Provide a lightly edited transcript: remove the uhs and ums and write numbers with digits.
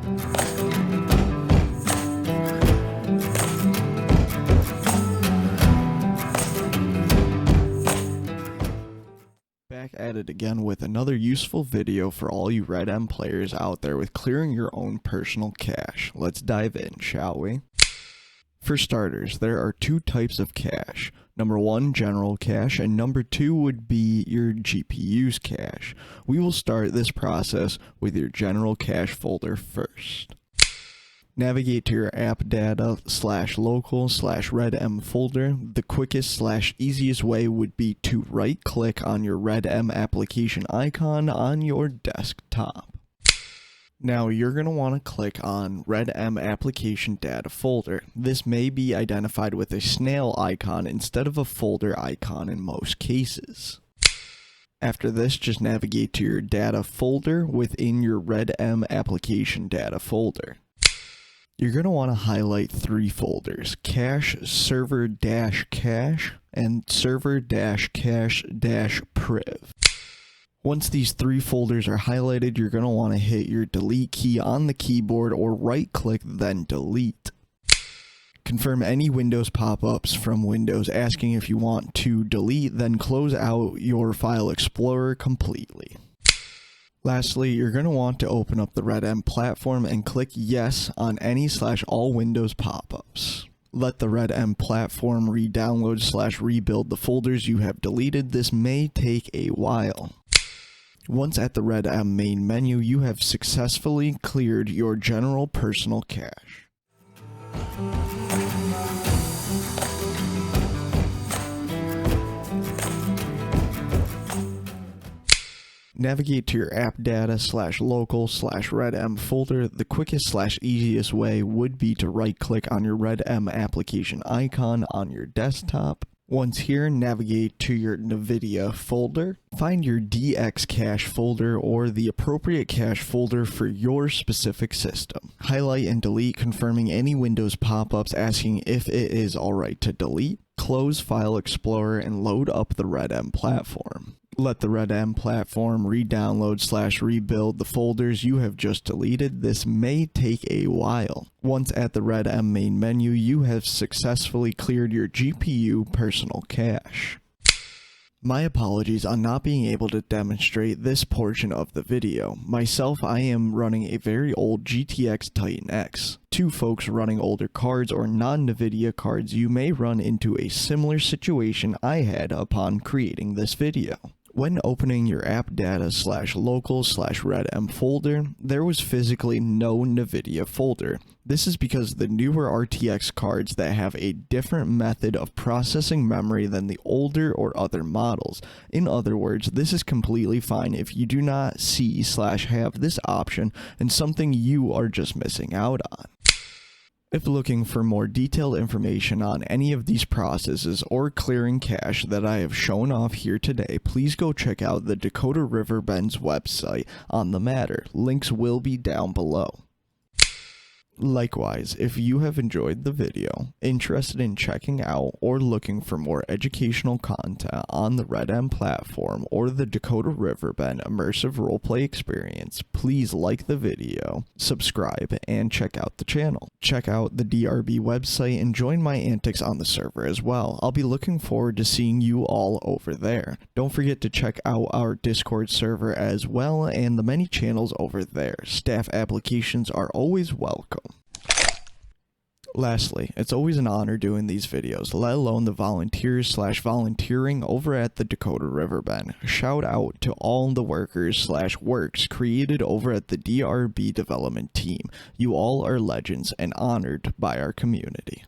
Back at it again with another useful video for all you RedM players out there with clearing your own personal cache. Let's dive in, shall we? For starters, there are two types of cache. Number one, general cache, and number two would be your GPU's cache. We will start this process with your general cache folder first. Navigate to your app data /local/redm folder. The quickest / easiest way would be to right click on your RedM application icon on your desktop. Now you're going to want to click on RedM application data folder. This may be identified with a snail icon instead of a folder icon in most cases. After this, just navigate to your data folder within your RedM application data folder. You're going to want to highlight three folders: cache, server-cache, and server-cache-priv. Once these three folders are highlighted, you're going to want to hit your delete key on the keyboard or right-click, then delete. Confirm any Windows pop-ups from Windows asking if you want to delete, then close out your File Explorer completely. Lastly, you're going to want to open up the RedM platform and click yes on any /all Windows pop-ups. Let the RedM platform re-download / rebuild the folders you have deleted. This may take a while. Once at the RedM main menu, you have successfully cleared your general personal cache. Navigate to your app data /local/redm folder. The quickest / easiest way would be to right click on your RedM application icon on your desktop. Once here, navigate to your NVIDIA folder. Find your DX cache folder or the appropriate cache folder for your specific system. Highlight and delete, confirming any Windows pop-ups asking if it is alright to delete. Close File Explorer and load up the RedM platform. Let the RedM platform re-download / rebuild the folders you have just deleted. This may take a while. Once at the RedM main menu, you have successfully cleared your GPU personal cache. My apologies on not being able to demonstrate this portion of the video. Myself, I am running a very old GTX Titan X. To folks running older cards or non-NVIDIA cards, you may run into a similar situation I had upon creating this video. When opening your app data /local/redm folder, there was physically no NVIDIA folder. This is because the newer RTX cards that have a different method of processing memory than the older or other models. In other words, this is completely fine if you do not see / have this option and something you are just missing out on. If looking for more detailed information on any of these processes or clearing cache that I have shown off here today, please go check out the Dakota Riverbend's website on the matter. Links will be down below. Likewise, if you have enjoyed the video, interested in checking out or looking for more educational content on the RedM platform or the Dakota Riverbend immersive roleplay experience, please like the video, subscribe, and check out the channel. Check out the DRB website and join my antics on the server as well. I'll be looking forward to seeing you all over there. Don't forget to check out our Discord server as well and the many channels over there. Staff applications are always welcome. Lastly, it's always an honor doing these videos, let alone the volunteers / volunteering over at the Dakota Riverbend. Shout out to all the workers / works created over at the DRB development team. You all are legends and honored by our community.